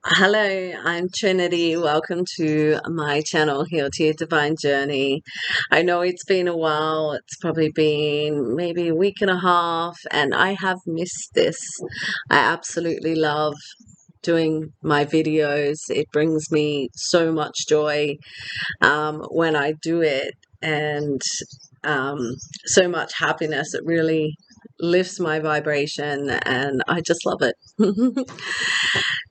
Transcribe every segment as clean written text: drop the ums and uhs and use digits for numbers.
Hello, I'm Trinity. Welcome to my channel, Heal to Your Divine Journey. I know it's been a while. It's probably been maybe a week and a half, and I have missed this. I absolutely love doing my videos. It brings me so much joy when I do it, and so much happiness. It really lifts my vibration, and I just love it.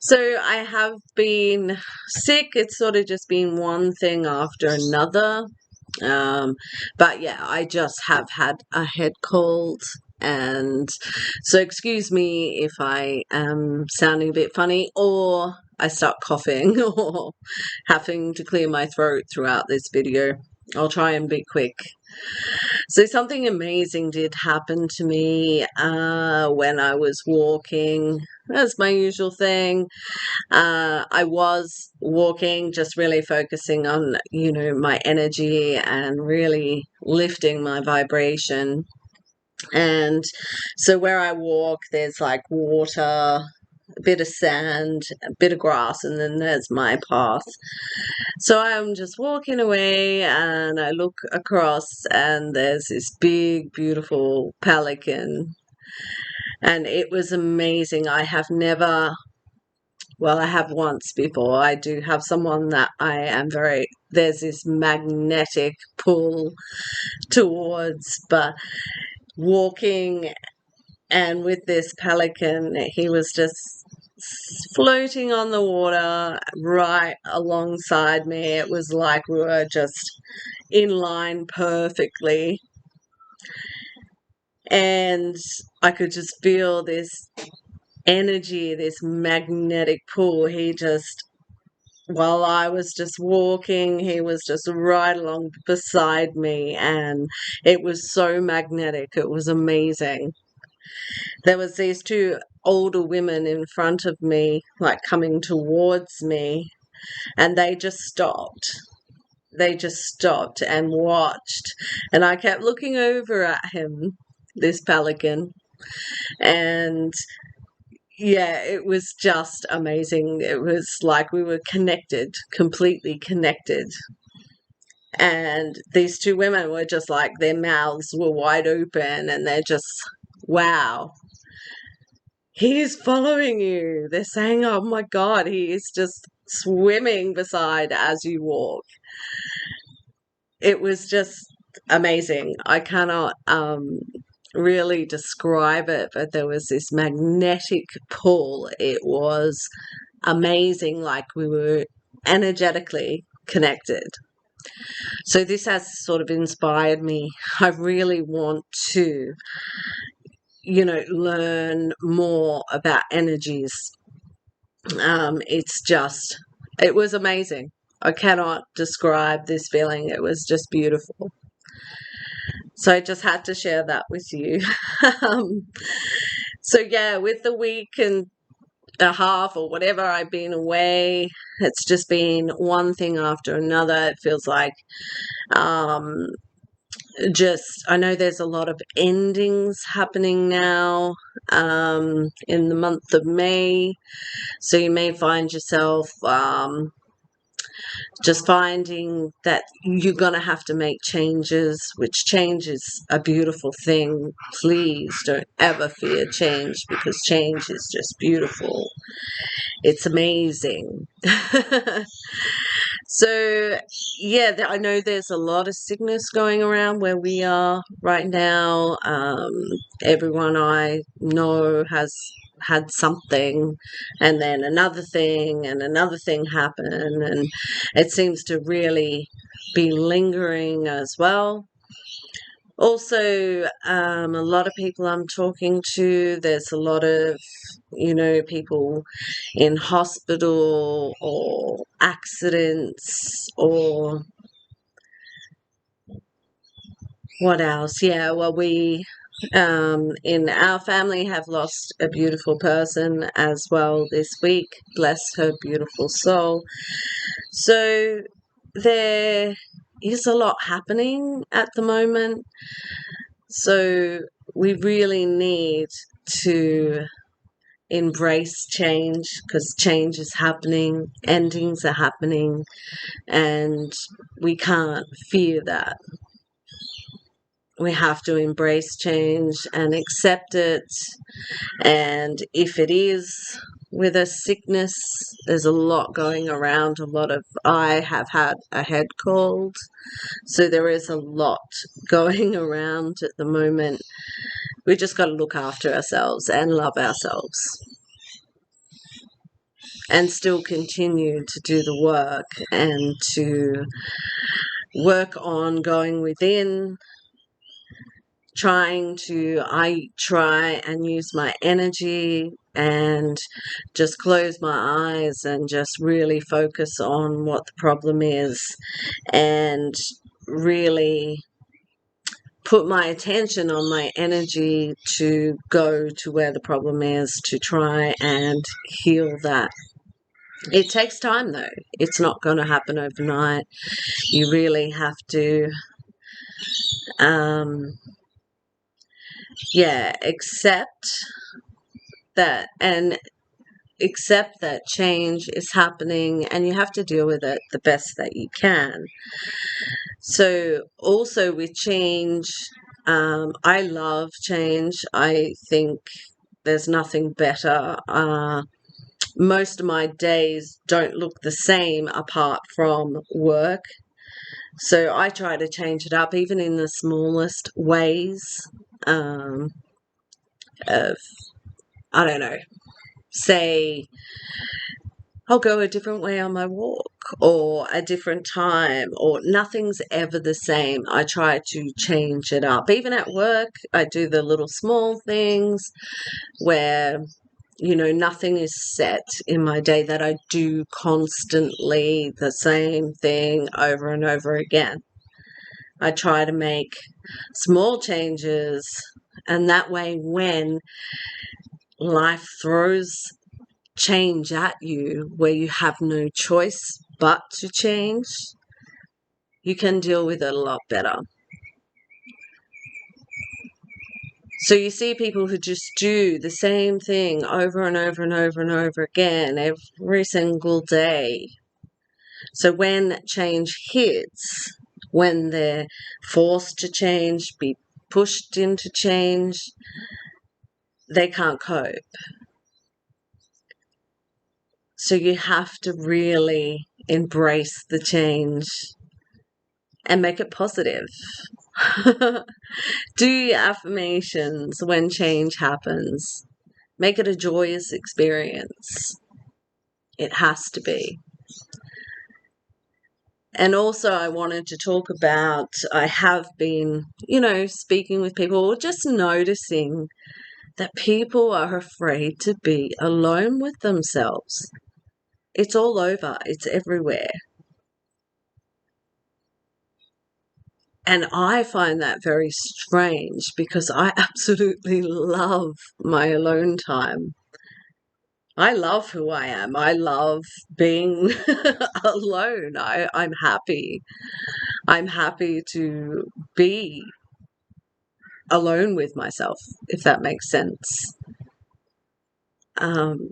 So I have been sick. It's sort of just been one thing after another. Um, but yeah, I just have had a head cold. And so excuse me if I am sounding a bit funny or I start coughing or having to clear my throat throughout this video. I'll try and be quick. So something amazing did happen to me when I was walking. That's my usual thing. I was walking, just really focusing on, my energy and really lifting my vibration. And so where I walk, there's like water, a bit of sand, a bit of grass, and then there's my path. So I'm just walking away and I look across and there's this big, beautiful pelican. And it was amazing. I have never Well, I have once before. I do have someone that there's this magnetic pull towards, but walking and with this pelican, he was just floating on the water right alongside me. It was like we were just in line perfectly. And I could just feel this energy, this magnetic pull. While I was just walking, he was just right along beside me, and it was so magnetic. It was amazing. There was these two older women in front of me, like coming towards me, and they just stopped. They just stopped and watched, and I kept looking over at him, this pelican, and yeah, it was just amazing. It was like we were connected, completely connected. And these two women were just like, their mouths were wide open and they're just, wow, he's following you. They're saying, oh my God, he is just swimming beside as you walk. It was just amazing. I cannot really describe it, but there was this magnetic pull. It was amazing, like we were energetically connected. So this has sort of inspired me. I really want to, learn more about energies. It was amazing. I cannot describe this feeling. It was just beautiful. So I just had to share that with you. um, so yeah, with the week and a half or whatever I've been away, it's just been one thing after another. It feels like um, I know there's a lot of endings happening now in the month of May. So you may find yourself just finding that you're going to have to make changes, which change is a beautiful thing. Please don't ever fear change, because change is just beautiful. It's amazing. So, yeah, I know there's a lot of sickness going around where we are right now. Everyone I know has had something, and then another thing, and another thing happen, and it seems to really be lingering as well. Also, a lot of people I'm talking to, there's a lot of, people in hospital or accidents or what else? Yeah, well, we in our family have lost a beautiful person as well this week. Bless her beautiful soul. So there is a lot happening at the moment. So we really need to embrace change, because change is happening, endings are happening, and we can't fear that. We have to embrace change and accept it. And if it is with a sickness, there's a lot going around. I have had a head cold, so there is a lot going around at the moment. We just got to look after ourselves and love ourselves, and still continue to do the work and to work on going within. I try and use my energy and just close my eyes and just really focus on what the problem is, and really put my attention on my energy to go to where the problem is, to try and heal that. It takes time though. It's not going to happen overnight. You really have to accept that, and accept that change is happening, and you have to deal with it the best that you can. So also with change, I love change. I think there's nothing better. Most of my days don't look the same apart from work. So I try to change it up, even in the smallest ways. Of, I don't know, say I'll go a different way on my walk, or a different time, or nothing's ever the same. I try to change it up. Even at work, I do the little small things where, nothing is set in my day, that I do constantly the same thing over and over again. I try to make small changes, and that way when life throws change at you where you have no choice but to change, you can deal with it a lot better. So you see people who just do the same thing over and over and over and over again every single day. So when change hits, when they're forced to change, be pushed into change, they can't cope. So you have to really embrace the change and make it positive. Do your affirmations when change happens. Make it a joyous experience. It has to be. And also I wanted to talk about, I have been, speaking with people, or just noticing that people are afraid to be alone with themselves. It's all over. It's everywhere. And I find that very strange, because I absolutely love my alone time. I love who I am. I love being alone. I'm happy. I'm happy to be alone with myself, if that makes sense. And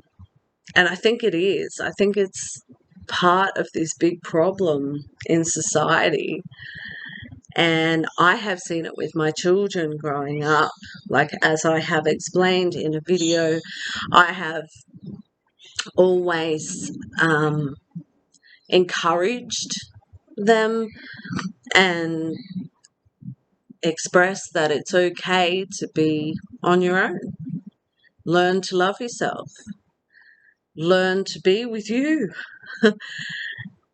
I think it is. I think it's part of this big problem in society. And I have seen it with my children growing up. Like, as I have explained in a video, I have always encouraged them and expressed that it's okay to be on your own. Learn to love yourself. Learn to be with you.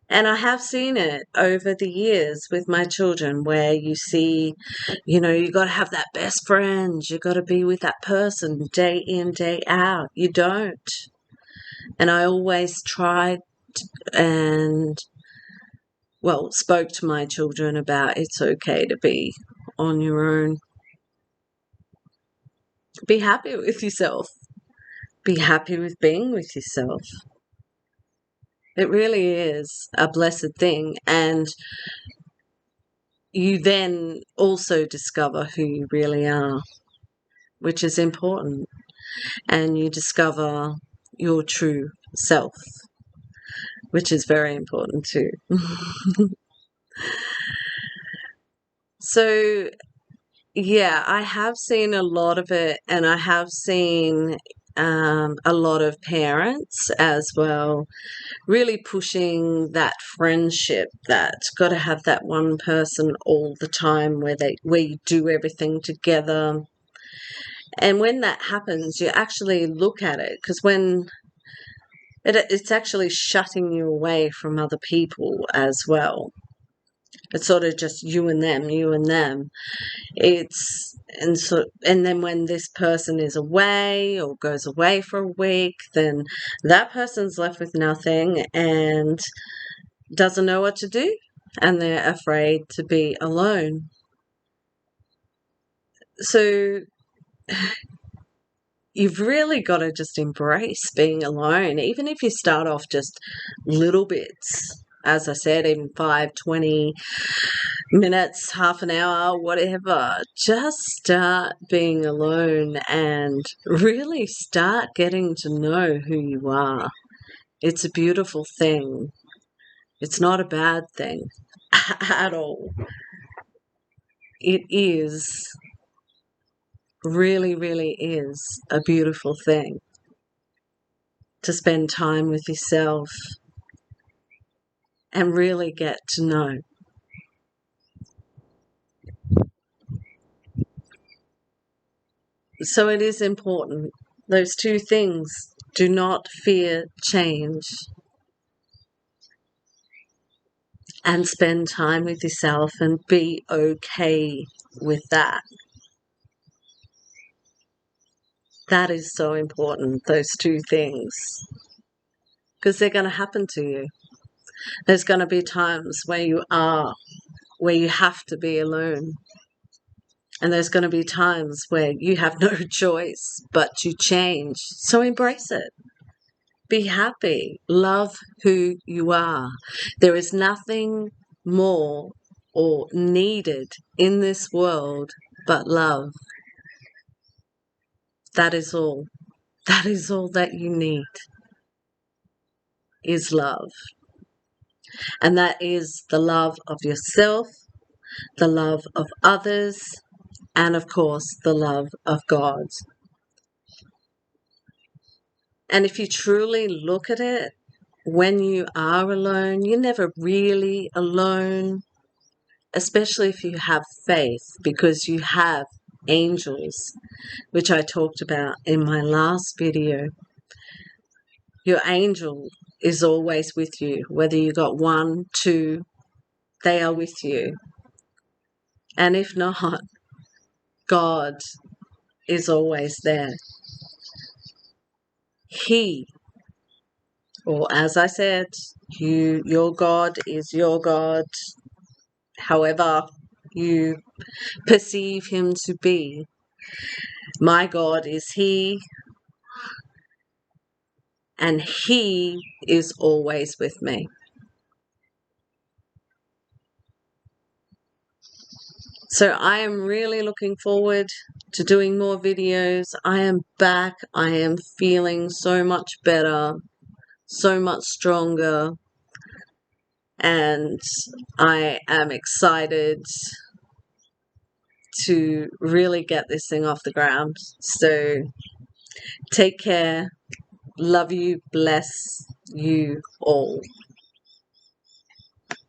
And I have seen it over the years with my children, where you see, you got to have that best friend. You got to be with that person day in, day out. You don't. And I always tried and, spoke to my children about it's okay to be on your own. Be happy with yourself. Be happy with being with yourself. It really is a blessed thing. And you then also discover who you really are, which is important. and you discover your true self, which is very important too. So, yeah, I have seen a lot of it, and I have seen a lot of parents as well really pushing that friendship, that got to have that one person all the time where you do everything together. And when that happens, you actually look at it, because when it's actually shutting you away from other people as well. It's sort of just you and them, you and them. And then when this person is away or goes away for a week, then that person's left with nothing and doesn't know what to do, and they're afraid to be alone. So you've really got to just embrace being alone, even if you start off just little bits. As I said, even 5, 20 minutes, half an hour, whatever. Just start being alone and really start getting to know who you are. It's a beautiful thing. It's not a bad thing at all. It is, really, really is a beautiful thing to spend time with yourself and really get to know. So it is important. Those two things. Do not fear change, and spend time with yourself and be okay with that. That is so important, those two things, because they're going to happen to you. There's going to be times where you have to be alone. And there's going to be times where you have no choice but to change. So embrace it. Be happy. Love who you are. There is nothing more or needed in this world but love. That is all. That is all that you need, is love. And that is the love of yourself, the love of others, and of course, the love of God. And if you truly look at it, when you are alone, you're never really alone, especially if you have faith, because you have angels, which I talked about in my last video. Your angel is always with you, whether you got 1, 2, they are with you. And if not, God is always there. He, or as I said, your God is your God, however you perceive him to be. My God is He, and He is always with me. So I am really looking forward to doing more videos. I am back. I am feeling so much better, so much stronger, and I am excited to really get this thing off the ground. So take care. Love you. Bless you all.